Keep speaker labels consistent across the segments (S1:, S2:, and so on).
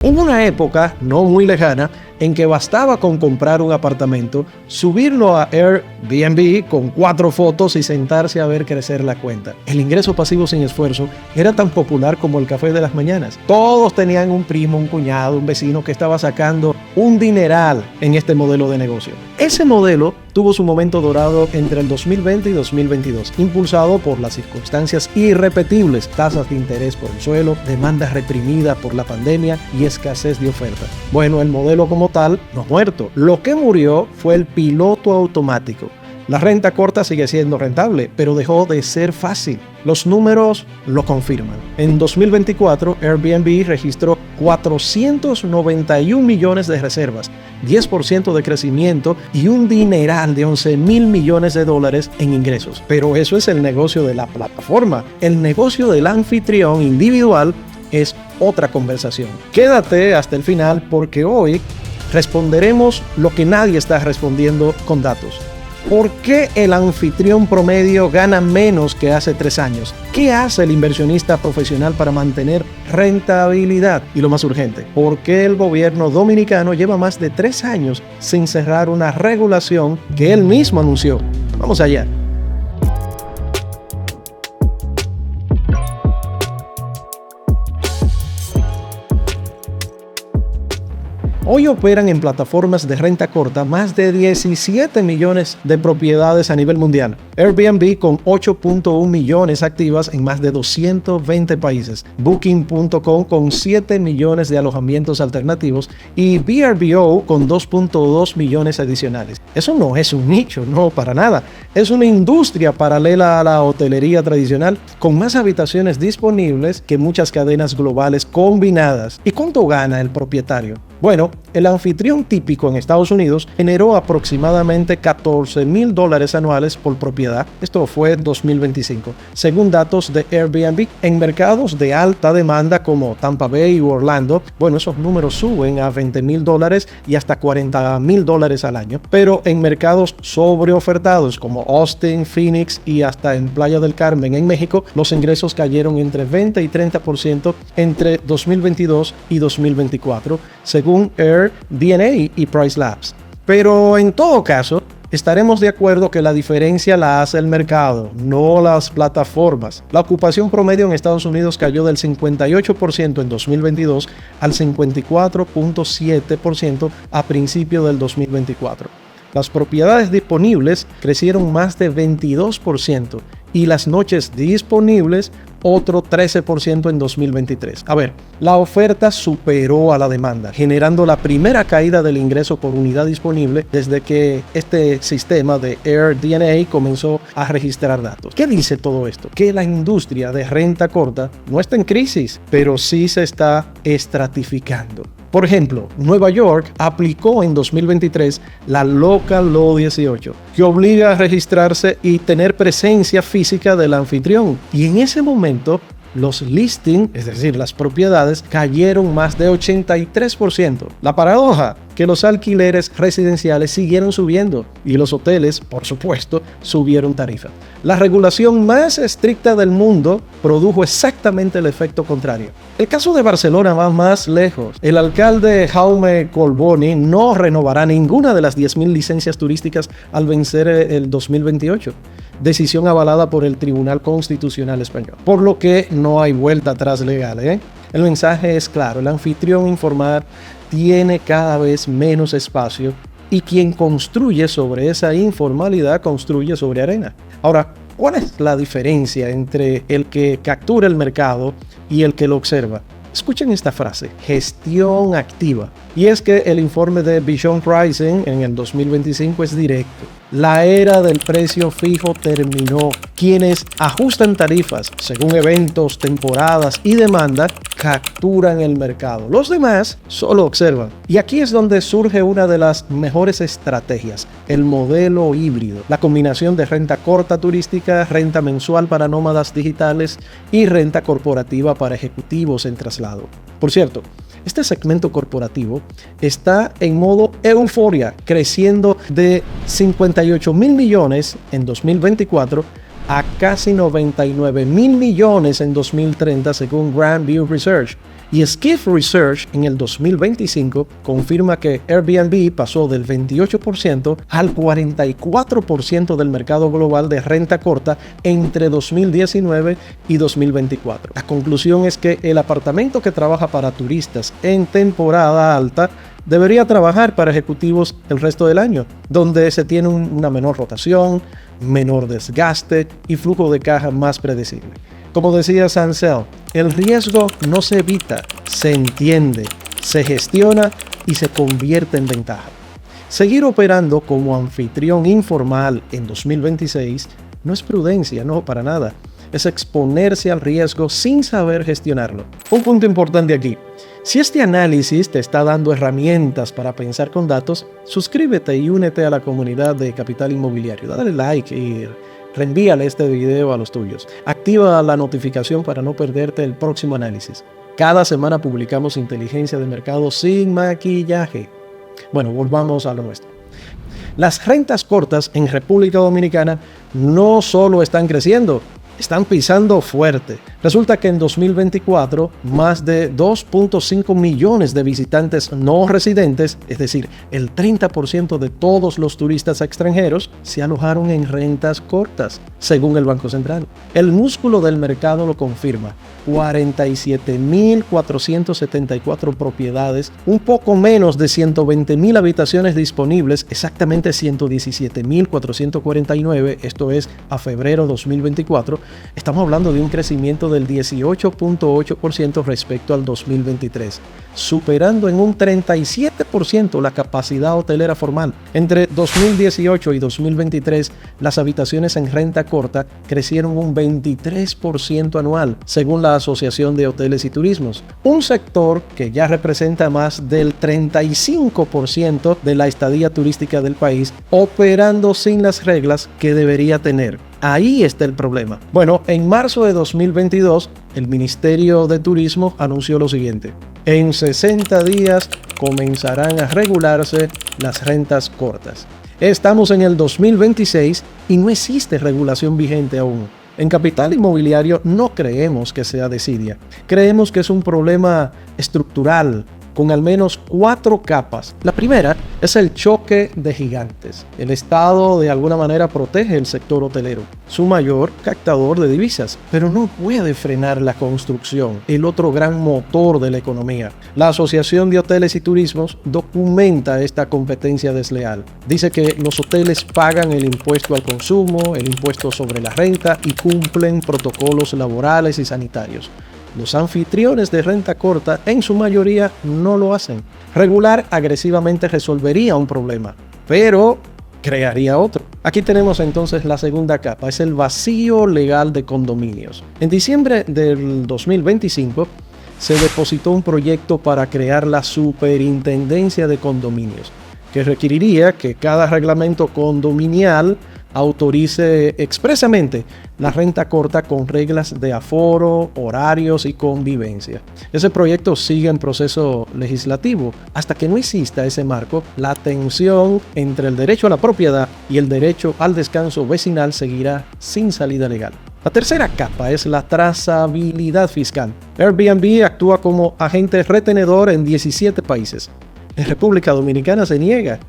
S1: Hubo una época no muy lejana en que bastaba con comprar un apartamento, subirlo a Airbnb con 4 fotos y sentarse a ver crecer la cuenta. El ingreso pasivo sin esfuerzo era tan popular como el café de las mañanas. Todos tenían un primo, un cuñado, un vecino que estaba sacando un dineral en este modelo de negocio. Ese modelo tuvo su momento dorado entre el 2020 y 2022, impulsado por las circunstancias irrepetibles, tasas de interés por el suelo, demanda reprimida por la pandemia y escasez de oferta. Bueno, el modelo como tal no ha muerto. Lo que murió fue el piloto automático. La renta corta sigue siendo rentable, pero dejó de ser fácil. Los números lo confirman. En 2024, Airbnb registró 491 millones de reservas, 10% de crecimiento y un dineral de 11,000 millones de dólares en ingresos. Pero eso es el negocio de la plataforma. El negocio del anfitrión individual es otra conversación. Quédate hasta el final porque hoy responderemos lo que nadie está respondiendo con datos. ¿Por qué el anfitrión promedio gana menos que hace 3 años? ¿Qué hace el inversionista profesional para mantener rentabilidad? Y lo más urgente, ¿por qué el gobierno dominicano lleva más de 3 años sin cerrar una regulación que él mismo anunció? Vamos allá. Hoy operan en plataformas de renta corta más de 17 millones de propiedades a nivel mundial. Airbnb con 8.1 millones activas en más de 220 países. Booking.com con 7 millones de alojamientos alternativos y VRBO con 2.2 millones adicionales. Eso no es un nicho, no, para nada. Es una industria paralela a la hotelería tradicional con más habitaciones disponibles que muchas cadenas globales combinadas. ¿Y cuánto gana el propietario? Bueno, el anfitrión típico en Estados Unidos generó aproximadamente $14,000 anuales por propiedad. Esto fue en 2025, según datos de Airbnb. En mercados de alta demanda como Tampa Bay u Orlando, bueno, esos números suben a $20,000 y hasta $40,000 al año. Pero en mercados sobreofertados como Austin, Phoenix y hasta en Playa del Carmen en México, los ingresos cayeron entre 20 y 30% entre 2022 y 2024, según AirDNA y Price Labs. Pero en todo caso, estaremos de acuerdo que la diferencia la hace el mercado, no las plataformas. La ocupación promedio en Estados Unidos cayó del 58% en 2022 al 54.7% a principio del 2024. Las propiedades disponibles crecieron más de 22% y las noches disponibles otro 13% en 2023. A ver, la oferta superó a la demanda, generando la primera caída del ingreso por unidad disponible desde que este sistema de AirDNA comenzó a registrar datos. ¿Qué dice todo esto? Que la industria de renta corta no está en crisis, pero sí se está estratificando. Por ejemplo, Nueva York aplicó en 2023 la Local Law 18, que obliga a registrarse y tener presencia física del anfitrión. Y en ese momento, los listings, es decir, las propiedades, cayeron más de 83%. La paradoja, que los alquileres residenciales siguieron subiendo y los hoteles, por supuesto, subieron tarifas. La regulación más estricta del mundo produjo exactamente el efecto contrario. El caso de Barcelona va más lejos. El alcalde Jaume Collboni no renovará ninguna de las 10,000 licencias turísticas al vencer el 2028. Decisión avalada por el Tribunal Constitucional Español. Por lo que no hay vuelta atrás legal, El mensaje es claro, el anfitrión informal tiene cada vez menos espacio y quien construye sobre esa informalidad construye sobre arena. Ahora, ¿cuál es la diferencia entre el que captura el mercado y el que lo observa? Escuchen esta frase, gestión activa. Y es que el informe de Vision Pricing en el 2025 es directo. La era del precio fijo terminó. Quienes ajustan tarifas según eventos, temporadas y demanda, capturan el mercado. Los demás solo observan. Y aquí es donde surge una de las mejores estrategias, el modelo híbrido. La combinación de renta corta turística, renta mensual para nómadas digitales y renta corporativa para ejecutivos en traslado. Por cierto, este segmento corporativo está en modo euforia, creciendo de 58,000 millones en 2024 a casi 99,000 millones en 2030 según Grand View Research. Y Skift Research en el 2025 confirma que Airbnb pasó del 28% al 44% del mercado global de renta corta entre 2019 y 2024. La conclusión es que el apartamento que trabaja para turistas en temporada alta debería trabajar para ejecutivos el resto del año, donde se tiene una menor rotación, menor desgaste y flujo de caja más predecible. Como decía Sansel, el riesgo no se evita, se entiende, se gestiona y se convierte en ventaja. Seguir operando como anfitrión informal en 2026 no es prudencia, no, para nada. Es exponerse al riesgo sin saber gestionarlo. Un punto importante aquí. Si este análisis te está dando herramientas para pensar con datos, suscríbete y únete a la comunidad de Capital Inmobiliario. Dale like y reenvíale este video a los tuyos. Activa la notificación para no perderte el próximo análisis. Cada semana publicamos inteligencia de mercado sin maquillaje. Bueno, volvamos a lo nuestro. Las rentas cortas en República Dominicana no solo están creciendo, están pisando fuerte. Resulta que en 2024, más de 2.5 millones de visitantes no residentes, es decir, el 30% de todos los turistas extranjeros, se alojaron en rentas cortas, según el Banco Central. El músculo del mercado lo confirma. 47.474 propiedades, un poco menos de 120.000 habitaciones disponibles, exactamente 117.449, esto es a febrero 2024. Estamos hablando de un crecimiento del 18.8% respecto al 2023, superando en un 37% la capacidad hotelera formal. Entre 2018 y 2023, las habitaciones en renta corta crecieron un 23% anual, según la Asociación de Hoteles y Turismos, un sector que ya representa más del 35% de la estadía turística del país, operando sin las reglas que debería tener. Ahí está el problema. Bueno, en marzo de 2022, el Ministerio de Turismo anunció lo siguiente: en 60 días comenzarán a regularse las rentas cortas. Estamos en el 2026 y no existe regulación vigente aún. En Capital Inmobiliario no creemos que sea desidia. Creemos que es un problema estructural, con al menos 4 capas. La primera es el choque de gigantes. El Estado de alguna manera protege el sector hotelero, su mayor captador de divisas, pero no puede frenar la construcción, el otro gran motor de la economía. La Asociación de Hoteles y Turismos documenta esta competencia desleal. Dice que los hoteles pagan el impuesto al consumo, el impuesto sobre la renta y cumplen protocolos laborales y sanitarios. Los anfitriones de renta corta, en su mayoría, no lo hacen. Regular agresivamente resolvería un problema, pero crearía otro. Aquí tenemos entonces la segunda capa, es el vacío legal de condominios. En diciembre del 2025, se depositó un proyecto para crear la Superintendencia de Condominios, que requeriría que cada reglamento condominial autorice expresamente la renta corta con reglas de aforo, horarios y convivencia. Ese proyecto sigue en proceso legislativo. Hasta que no exista ese marco, la tensión entre el derecho a la propiedad y el derecho al descanso vecinal seguirá sin salida legal. La tercera capa es la trazabilidad fiscal. Airbnb actúa como agente retenedor en 17 países. En República Dominicana se niega,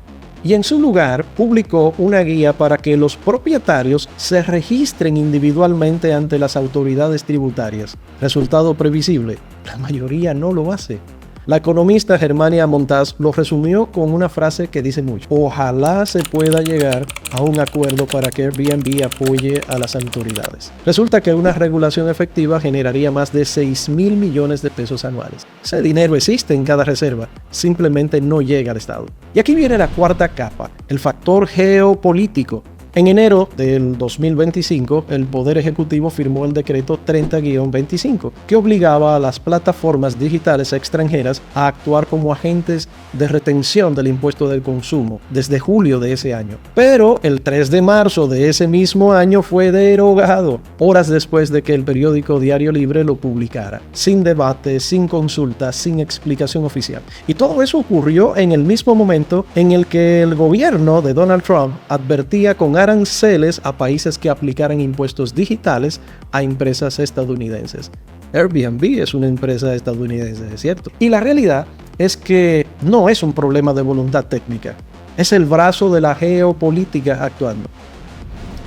S1: y en su lugar publicó una guía para que los propietarios se registren individualmente ante las autoridades tributarias. Resultado previsible: la mayoría no lo hace. La economista Germania Montaz lo resumió con una frase que dice mucho: ojalá se pueda llegar a un acuerdo para que Airbnb apoye a las autoridades. Resulta que una regulación efectiva generaría más de 6.000 millones de pesos anuales. Ese dinero existe en cada reserva, simplemente no llega al Estado. Y aquí viene la cuarta capa, el factor geopolítico. En enero del 2025, el Poder Ejecutivo firmó el decreto 30-25, que obligaba a las plataformas digitales extranjeras a actuar como agentes de retención del impuesto del consumo desde julio de ese año. Pero el 3 de marzo de ese mismo año fue derogado, horas después de que el periódico Diario Libre lo publicara, sin debate, sin consulta, sin explicación oficial. Y todo eso ocurrió en el mismo momento en el que el gobierno de Donald Trump advertía con aranceles a países que aplicaran impuestos digitales a empresas estadounidenses. Airbnb es una empresa estadounidense, es cierto. Y la realidad es que no es un problema de voluntad técnica. Es el brazo de la geopolítica actuando.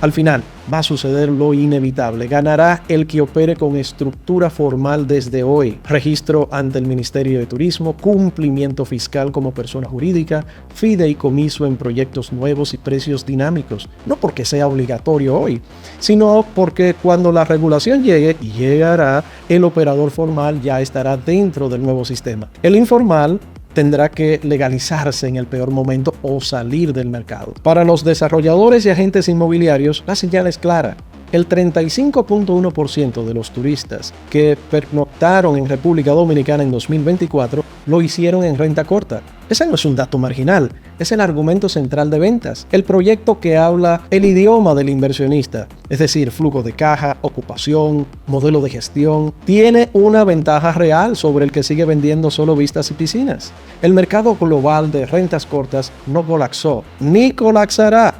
S1: Al final, va a suceder lo inevitable. Ganará el que opere con estructura formal desde hoy. Registro ante el Ministerio de Turismo, cumplimiento fiscal como persona jurídica, fideicomiso en proyectos nuevos y precios dinámicos. No porque sea obligatorio hoy, sino porque cuando la regulación llegue, y llegará, el operador formal ya estará dentro del nuevo sistema. El informal tendrá que legalizarse en el peor momento o salir del mercado. Para los desarrolladores y agentes inmobiliarios, la señal es clara. El 35.1% de los turistas que pernoctaron en República Dominicana en 2024 lo hicieron en renta corta. Ese no es un dato marginal, es el argumento central de ventas. El proyecto que habla el idioma del inversionista, es decir, flujo de caja, ocupación, modelo de gestión, tiene una ventaja real sobre el que sigue vendiendo solo vistas y piscinas. El mercado global de rentas cortas no colapsó, ni colapsará.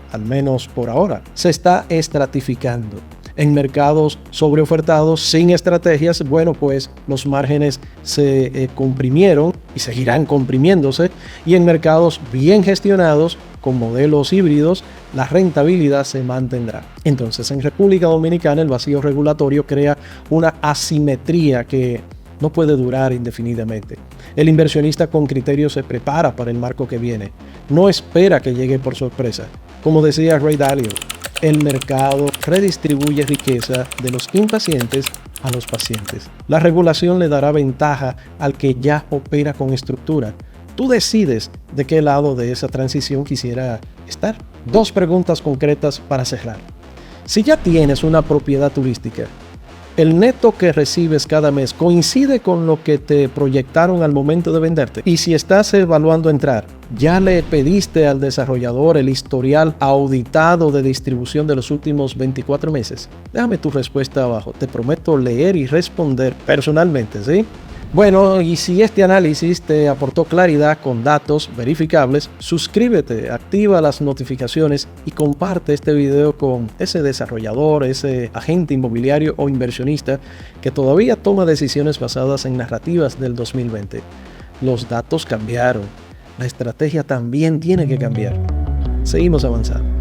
S1: Al menos por ahora, se está estratificando. En mercados sobreofertados, sin estrategias, bueno, pues los márgenes se comprimieron y seguirán comprimiéndose. Y en mercados bien gestionados, con modelos híbridos, la rentabilidad se mantendrá. Entonces, en República Dominicana, el vacío regulatorio crea una asimetría que no puede durar indefinidamente. El inversionista con criterio se prepara para el marco que viene. No espera que llegue por sorpresa. Como decía Ray Dalio, el mercado redistribuye riqueza de los impacientes a los pacientes. La regulación le dará ventaja al que ya opera con estructura. Tú decides de qué lado de esa transición quisiera estar. 2 preguntas concretas para cerrar. Si ya tienes una propiedad turística, ¿el neto que recibes cada mes coincide con lo que te proyectaron al momento de venderte? Y si estás evaluando entrar, ¿ya le pediste al desarrollador el historial auditado de distribución de los últimos 24 meses? Déjame tu respuesta abajo. Te prometo leer y responder personalmente, ¿sí? Bueno, y si este análisis te aportó claridad con datos verificables, suscríbete, activa las notificaciones y comparte este video con ese desarrollador, ese agente inmobiliario o inversionista que todavía toma decisiones basadas en narrativas del 2020. Los datos cambiaron, la estrategia también tiene que cambiar. Seguimos avanzando.